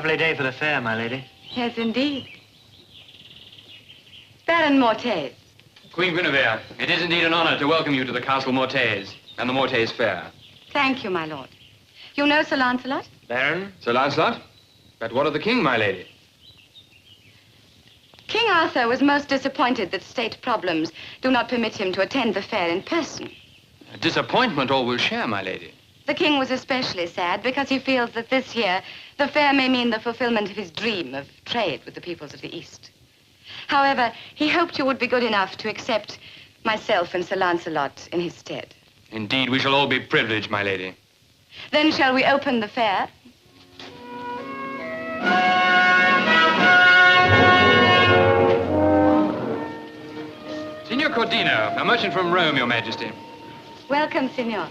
Lovely day for the fair, my lady. Yes, indeed. Baron Mortaise. Queen Guinevere, it is indeed an honor to welcome you to the Castle Mortaise and the Mortaise Fair. Thank you, my lord. You know Sir Lancelot? Baron? Sir Lancelot? But what of the king, my lady? King Arthur was most disappointed that state problems do not permit him to attend the fair in person. A disappointment all will share, my lady. The king was especially sad because he feels that this year the fair may mean the fulfillment of his dream of trade with the peoples of the East. However, he hoped you would be good enough to accept myself and Sir Lancelot in his stead. Indeed, we shall all be privileged, my lady. Then shall we open the fair? Signor Cordino, a merchant from Rome, Your Majesty. Welcome, Signor.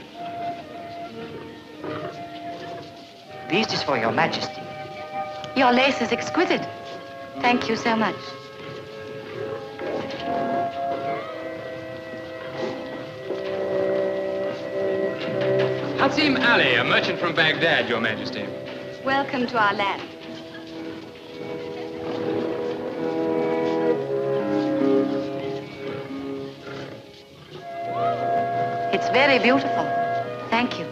This is for Your Majesty. Your lace is exquisite. Thank you so much. Hatim Ali, a merchant from Baghdad, Your Majesty. Welcome to our land. It's very beautiful. Thank you.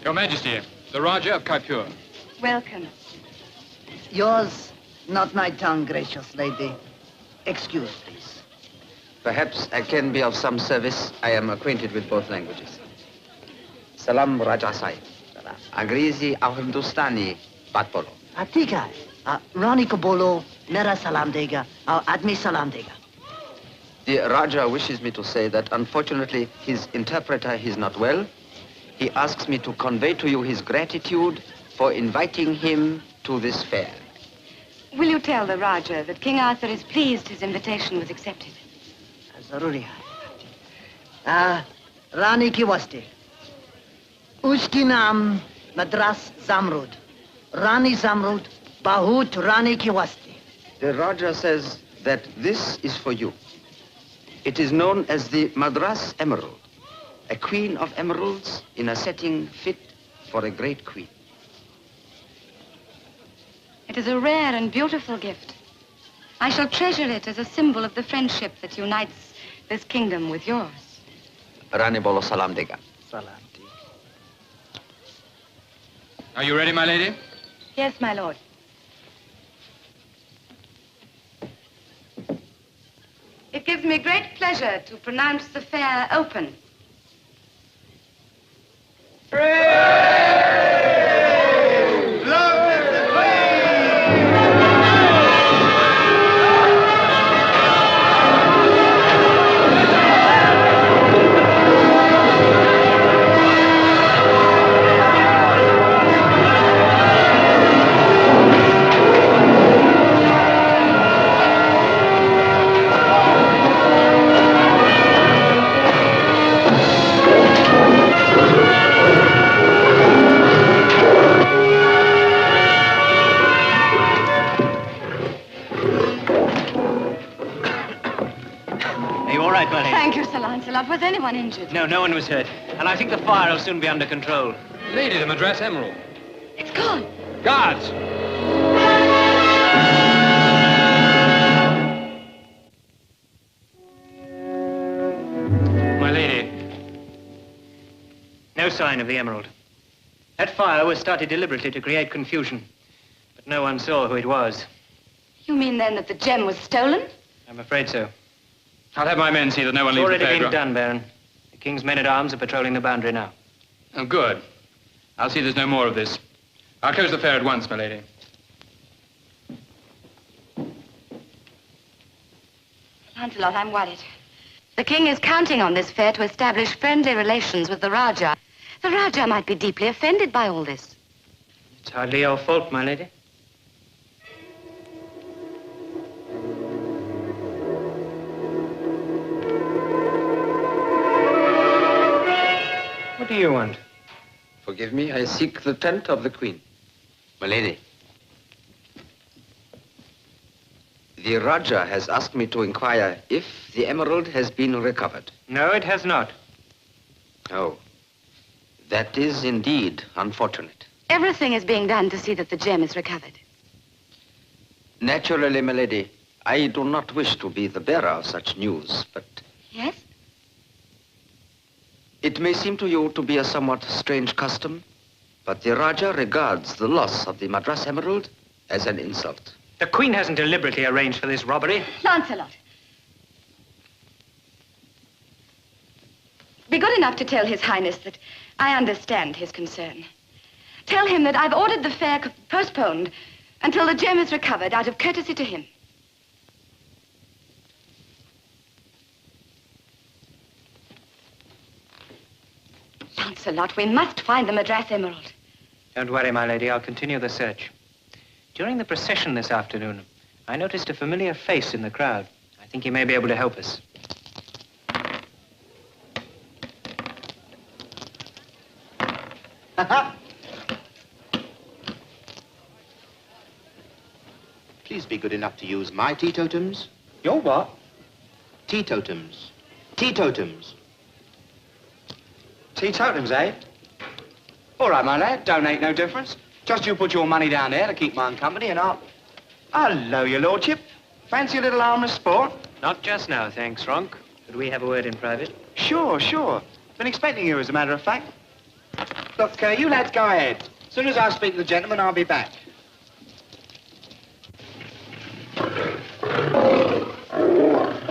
Your Majesty, the Raja of Kaipur. Welcome. Yours, not my tongue, gracious lady. Excuse, please. Perhaps I can be of some service. I am acquainted with both languages. Salam Raja Sahib. Angrezi aur Hindustani baat bolo. ठीक है रानी को बोलो मेरा सलाम देगा और आदमी सलाम देगा. The Raja wishes me to say that unfortunately his interpreter is not well. He asks me to convey to you his gratitude for inviting him to this fair. Will you tell the Raja that King Arthur is pleased his invitation was accepted? जरूरी है. रानी की वास्ते उसकी नाम मद्रास जामरुद. रानी जामरुद बहुत रानी की वास्ते. The Raja says that this is for you. It is known as the Madras Emerald, a queen of emeralds in a setting fit for a great queen. It is a rare and beautiful gift. I shall treasure it as a symbol of the friendship that unites this kingdom with yours. Rani bolo salam dega. Salam. Are you ready, my lady? Yes, my lord. It gives me great pleasure to pronounce the fair open. Was anyone injured? No, no one was hurt. And I think the fire will soon be under control. Lady, the Madras Emerald. It's gone. Guards! My lady. No sign of the emerald. That fire was started deliberately to create confusion. But no one saw who it was. You mean then that the gem was stolen? I'm afraid so. I'll have my men see that no one It's leaves the already been fairground. done, Baron. The King's men-at-arms are patrolling the boundary now. Oh, good. I'll see there's no more of this. I'll close the fair at once, my lady. Lancelot, I'm worried. The king is counting on this fair to establish friendly relations with the Raja. The Raja might be deeply offended by all this. It's hardly your fault, my lady. What do you want? Forgive me, I seek the tent of the queen. My lady. The Raja has asked me to inquire if the emerald has been recovered. No, it has not. Oh. That is indeed unfortunate. Everything is being done to see that the gem is recovered. Naturally, milady, I do not wish to be the bearer of such news, but Yes? it may seem to you to be a somewhat strange custom, but the Raja regards the loss of the Madras Emerald as an insult. The Queen hasn't deliberately arranged for this robbery. Lancelot. Be good enough to tell His Highness that I understand his concern. Tell him that I've ordered the fair postponed until the gem is recovered out of courtesy to him. Lancelot, we must find the Madras Emerald. Don't worry, my lady. I'll continue the search. During the procession this afternoon, I noticed a familiar face in the crowd. I think he may be able to help us. Please be good enough to use my teetotums. Your what? Teetotums. Teetotums. Teetotums, eh? All right, my lad, don't make no difference. Just you put your money down there to keep mine company and I'll... Hello, your lordship. Fancy a little harmless sport? Not just now, thanks, Ronk. Could we have a word in private? Sure, sure. Been expecting you, as a matter of fact. Look, you lads go ahead. As soon as I speak to the gentleman, I'll be back.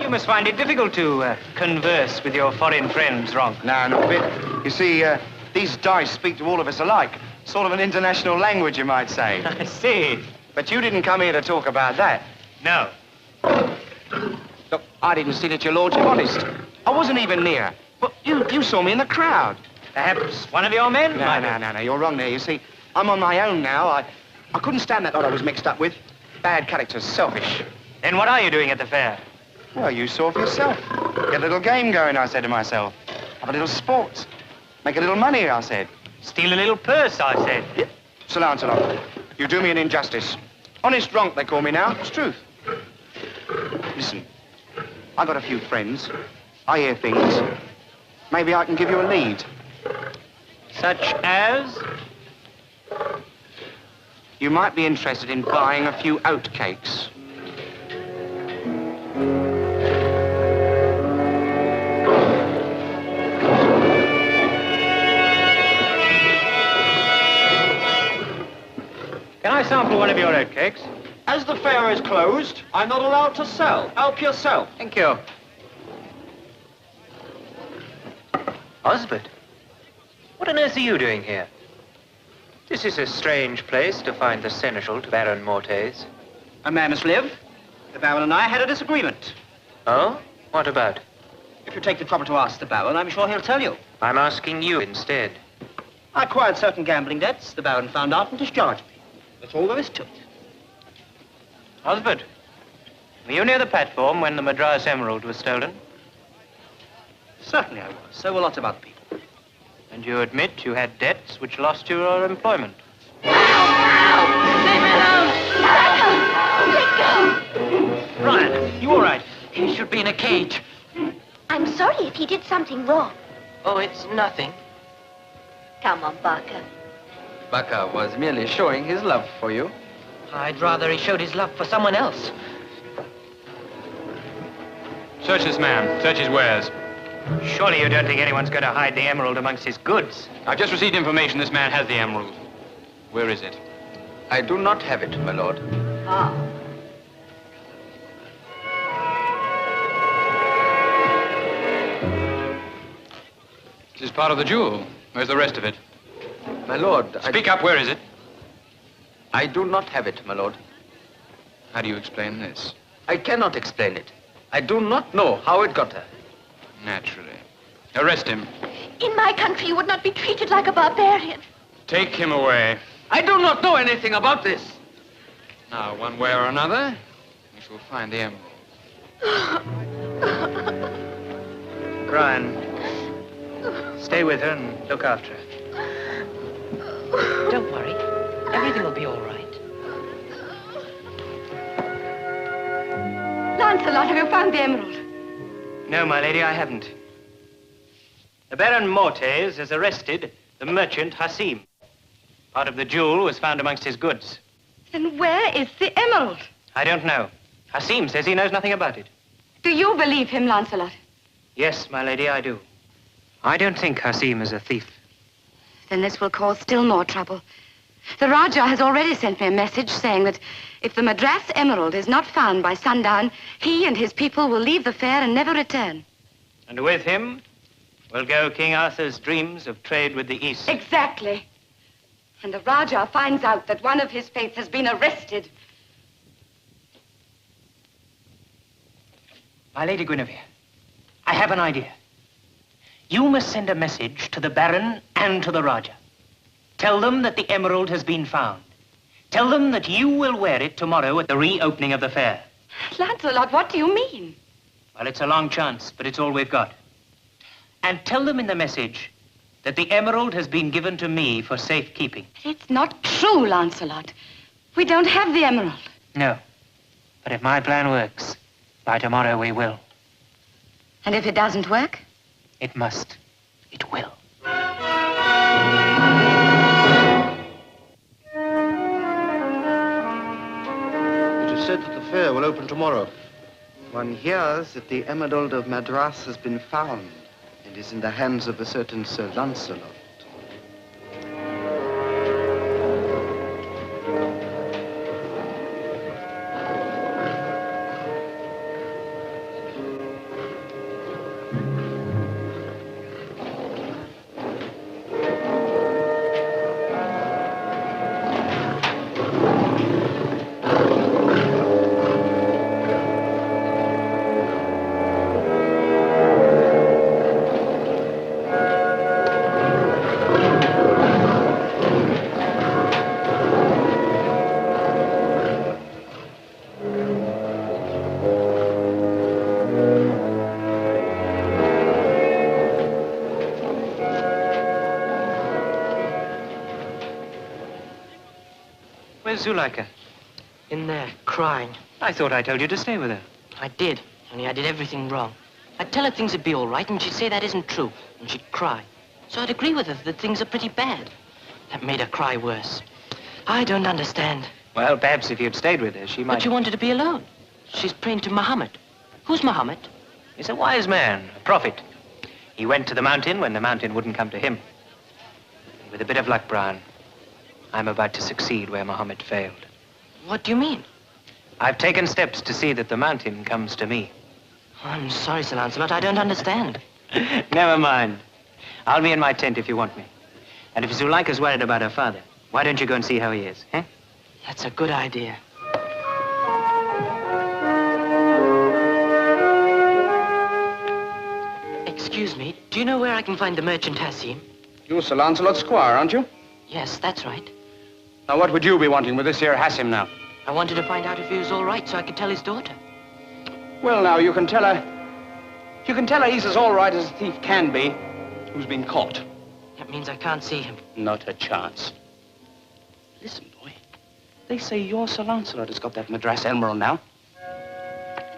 You must find it difficult to converse with your foreign friends, Ronk. No, not a bit. You see, these dice speak to all of us alike. Sort of an international language, you might say. I see. But you didn't come here to talk about that. No. Look, I didn't see that, your lordship, honest. I wasn't even near. But you saw me in the crowd. Perhaps one of your men? No, you're wrong there. You see, I'm on my own now. I couldn't stand that lot I was mixed up with. Bad characters, selfish. Then what are you doing at the fair? Well, you saw for yourself. Get a little game going, I said to myself. Have a little sport. Make a little money, I said. Steal a little purse, I said. Sir Lancelot, you do me an injustice. Honest Ronk, they call me now. It's truth. Listen, I got a few friends. I hear things. Maybe I can give you a lead. Such as? You might be interested in buying a few oat cakes. Can I sample one of your oatcakes? As the fair is closed, I'm not allowed to sell. Help yourself. Thank you. Osbert, what on earth are you doing here? This is a strange place to find the seneschal to Baron Mortes. A man must live. The Baron and I had a disagreement. Oh? What about? If you take the trouble to ask the Baron, I'm sure he'll tell you. I'm asking you instead. I acquired certain gambling debts. The Baron found out and discharged me. That's all there is to it. Osbert, were you near the platform when the Madras Emerald was stolen? Certainly I was. So were lots of other people. And you admit you had debts which lost you your employment? Ryan, you all right? He should be in a cage. I'm sorry if he did something wrong. Oh, it's nothing. Come on, Baka. Baka was merely showing his love for you. I'd rather he showed his love for someone else. Search this man. Search his wares. Surely you don't think anyone's going to hide the emerald amongst his goods? I've just received information this man has the emerald. Where is it? I do not have it, my lord. Ah. This is part of the jewel. Where's the rest of it? My lord, Speak up, where is it? I do not have it, my lord. How do you explain this? I cannot explain it. I do not know how it got there. Naturally. Arrest him. In my country, you would not be treated like a barbarian. Take him away. I do not know anything about this. Now, one way or another, we shall find the emerald. Ryan, stay with her and look after her. Don't worry. Everything will be all right. Lancelot, have you found the emerald? No, my lady, I haven't. The Baron Mortes has arrested the merchant Hassim. Part of the jewel was found amongst his goods. Then where is the emerald? I don't know. Hassim says he knows nothing about it. Do you believe him, Lancelot? Yes, my lady, I do. I don't think Hassim is a thief. Then this will cause still more trouble. The Rajah has already sent me a message saying that if the Madras emerald is not found by sundown, he and his people will leave the fair and never return. And with him will go King Arthur's dreams of trade with the East. Exactly. And the Rajah finds out that one of his faith has been arrested. My Lady Guinevere, I have an idea. You must send a message to the Baron and to the Rajah. Tell them that the emerald has been found. Tell them that you will wear it tomorrow at the reopening of the fair. Lancelot, what do you mean? Well, it's a long chance, but it's all we've got. And tell them in the message that the emerald has been given to me for safekeeping. It's not true, Lancelot. We don't have the emerald. No. But if my plan works, by tomorrow we will. And if it doesn't work? It must. It will. It is said that the fair will open tomorrow. One hears that the Emerald of Madras has been found and is in the hands of a certain Sir Lancelot. Where's Zuleika? In there, crying. I thought I told you to stay with her. I did, only I did everything wrong. I'd tell her things would be all right, and she'd say that isn't true, and she'd cry. So I'd agree with her that things are pretty bad. That made her cry worse. I don't understand. Well, perhaps if you'd stayed with her, she might... But she wanted to be alone. She's praying to Muhammad. Who's Muhammad? He's a wise man, a prophet. He went to the mountain when the mountain wouldn't come to him. And with a bit of luck, Brian, I'm about to succeed where Muhammad failed. What do you mean? I've taken steps to see that the mountain comes to me. I'm sorry, Sir Lancelot, I don't understand. Never mind. I'll be in my tent if you want me. And if Zuleika's worried about her father, why don't you go and see how he is, eh? That's a good idea. Excuse me, do you know where I can find the merchant Hassim? You're Sir Lancelot's squire, aren't you? Yes, that's right. Now, what would you be wanting with this here Hassim now? I wanted to find out if he was all right so I could tell his daughter. Well, now, you can tell her he's as all right as a thief can be who's been caught. That means I can't see him. Not a chance. Listen, boy. They say your Sir Lancelot has got that Madras emerald now.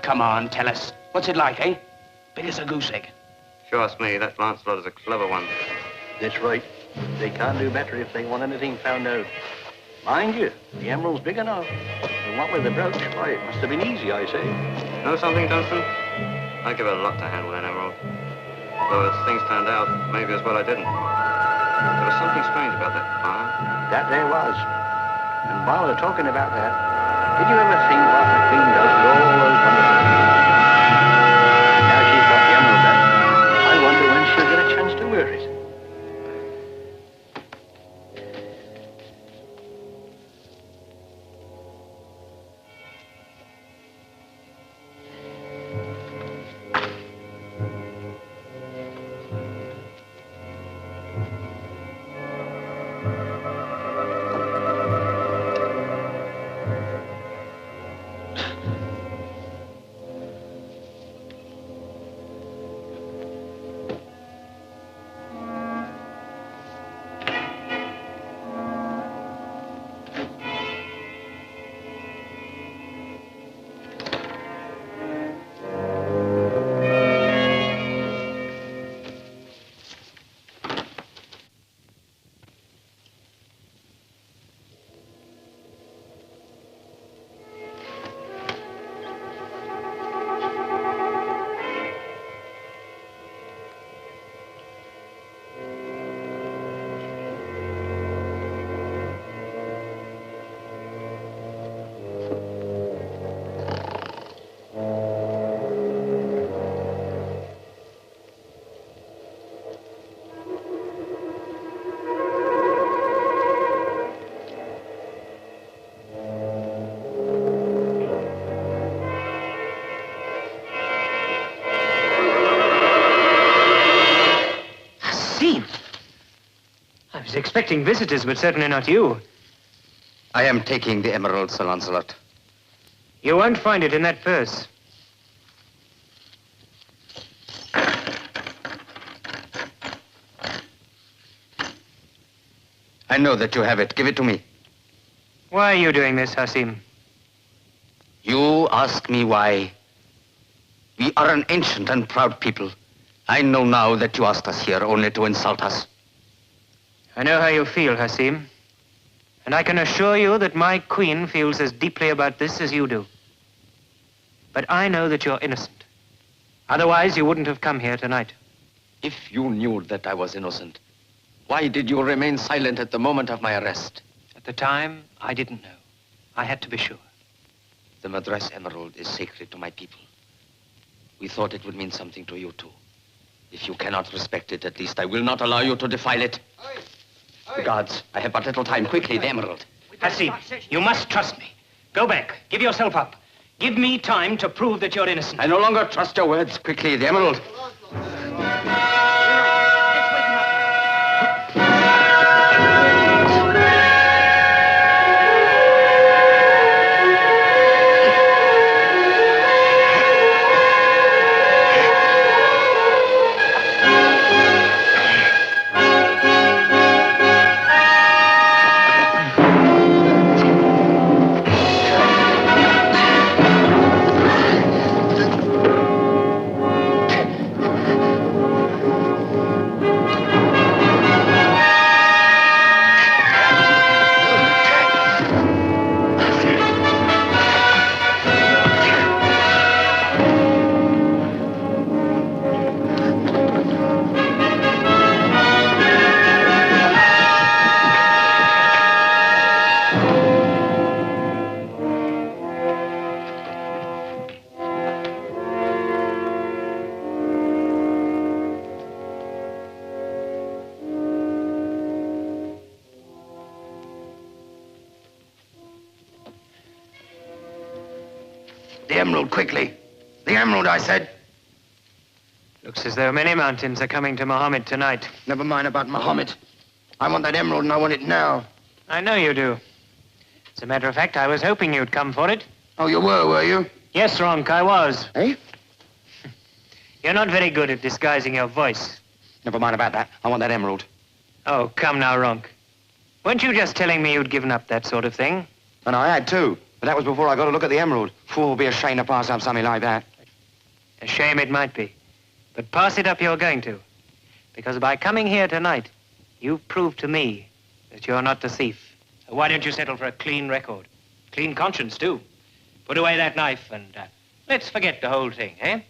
Come on, tell us. What's it like, eh? Big as a goose egg. If you ask me, that Lancelot is a clever one. That's right. They can't do better if they want anything found out. Mind you, the emerald's big enough. And what with the brooch, why, it must have been easy, I say. Know something, Dunstan? I give it a lot to handle an emerald. Though as things turned out, maybe as well I didn't. There was something strange about that fire. That there was. And while we're talking about that, did you ever see what the Queen does with all those wonderful things? Now she's got the emerald back, I wonder when she'll get a chance to wear it. expecting visitors, but certainly not you. I am taking the emerald, Sir Lancelot. You won't find it in that purse. I know that you have it. Give it to me. Why are you doing this, Hasim? You ask me why. We are an ancient and proud people. I know now that you asked us here only to insult us. I know how you feel, Hasim. And I can assure you that my queen feels as deeply about this as you do. But I know that you're innocent. Otherwise, you wouldn't have come here tonight. If you knew that I was innocent, why did you remain silent at the moment of my arrest? At the time, I didn't know. I had to be sure. The Madras Emerald is sacred to my people. We thought it would mean something to you too. If you cannot respect it, at least I will not allow you to defile it. The guards, I have but little time. Quickly, the emerald. Hasim, you must trust me. Go back. Give yourself up. Give me time to prove that you're innocent. I no longer trust your words. Quickly, the emerald. The emerald, quickly. The emerald, I said. Looks as though many mountains are coming to Mohammed tonight. Never mind about Mohammed. I want that emerald and I want it now. I know you do. As a matter of fact, I was hoping you'd come for it. Oh, you were you? Yes, Ronk, I was. Eh? You're not very good at disguising your voice. Never mind about that. I want that emerald. Oh, come now, Ronk. Weren't you just telling me you'd given up that sort of thing? And I had too. But that was before I got a look at the emerald. Fool will be ashamed to pass up something like that. A shame it might be. But pass it up you're going to. Because by coming here tonight, you've proved to me that you're not the thief. Why don't you settle for a clean record? Clean conscience, too. Put away that knife and let's forget the whole thing, eh?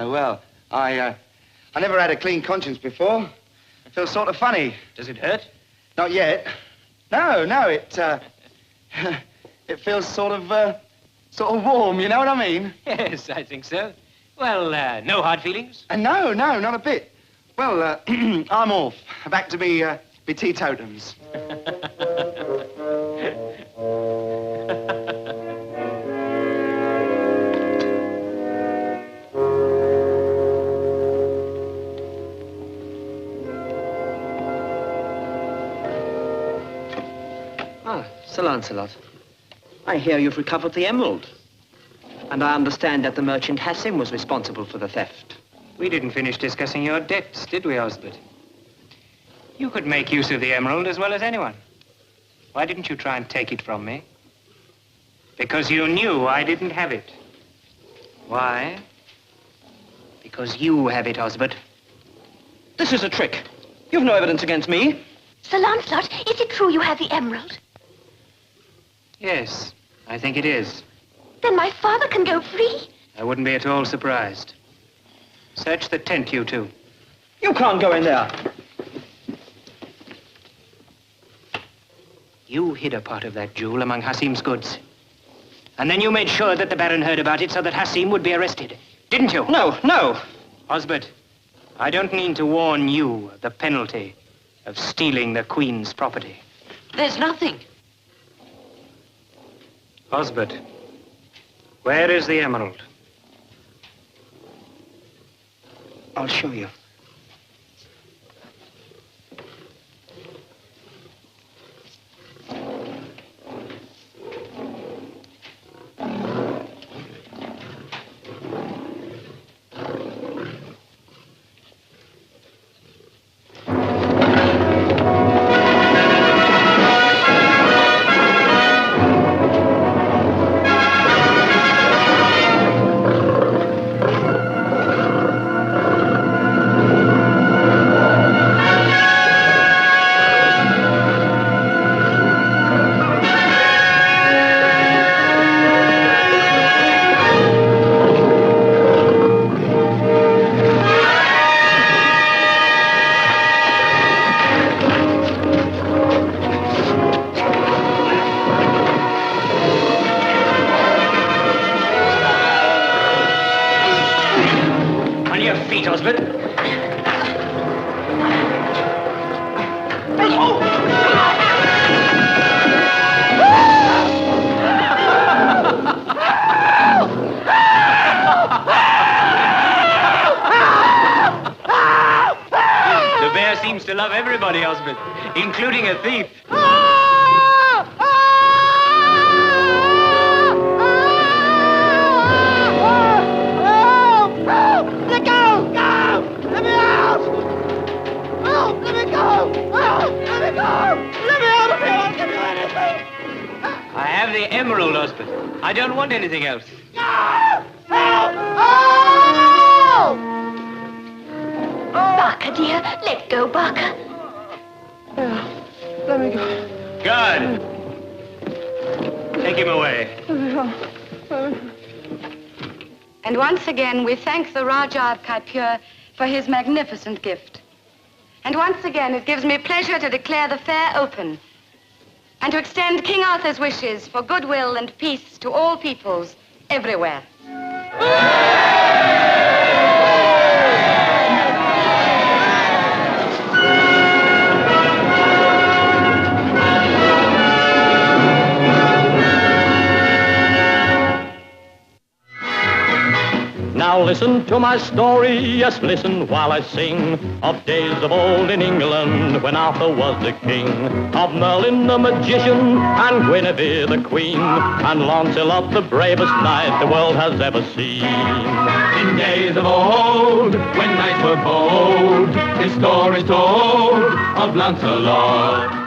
Well, I never had a clean conscience before. It feels sort of funny. Does it hurt? Not yet. No, it feels sort of warm, you know what I mean? Yes, I think so. Well, no hard feelings? No, not a bit. Well, I'm off. Back to be teetotums. Sir Lancelot, I hear you've recovered the emerald. And I understand that the merchant Hasim was responsible for the theft. We didn't finish discussing your debts, did we, Osbert? You could make use of the emerald as well as anyone. Why didn't you try and take it from me? Because you knew I didn't have it. Why? Because you have it, Osbert. This is a trick. You've no evidence against me. Sir Lancelot, is it true you have the emerald? Yes, I think it is. Then my father can go free. I wouldn't be at all surprised. Search the tent, you two. You can't go in there. You hid a part of that jewel among Hasim's goods. And then you made sure that the Baron heard about it so that Hasim would be arrested. Didn't you? No. Osbert, I don't mean to warn you of the penalty of stealing the Queen's property. There's nothing. Osbert, where is the emerald? I'll show you. everybody, Osmond, including a thief. Let go! Go! Let me out! Oh, let me go! Oh, let me go! Let me out of here! I'll give you anything! I have the emerald, Osmond. I don't want anything else. Help! Oh! Barker, dear, let go, Barker. Let me go. Guard! Take him away. And once again, we thank the Rajah of Kaipur for his magnificent gift. And once again, it gives me pleasure to declare the fair open and to extend King Arthur's wishes for goodwill and peace to all peoples everywhere. Now listen to my story, yes, listen while I sing of days of old in England when Arthur was the king, of Merlin the magician and Guinevere the queen, and Lancelot the bravest knight the world has ever seen. In days of old, when knights were bold, his story's told of Lancelot.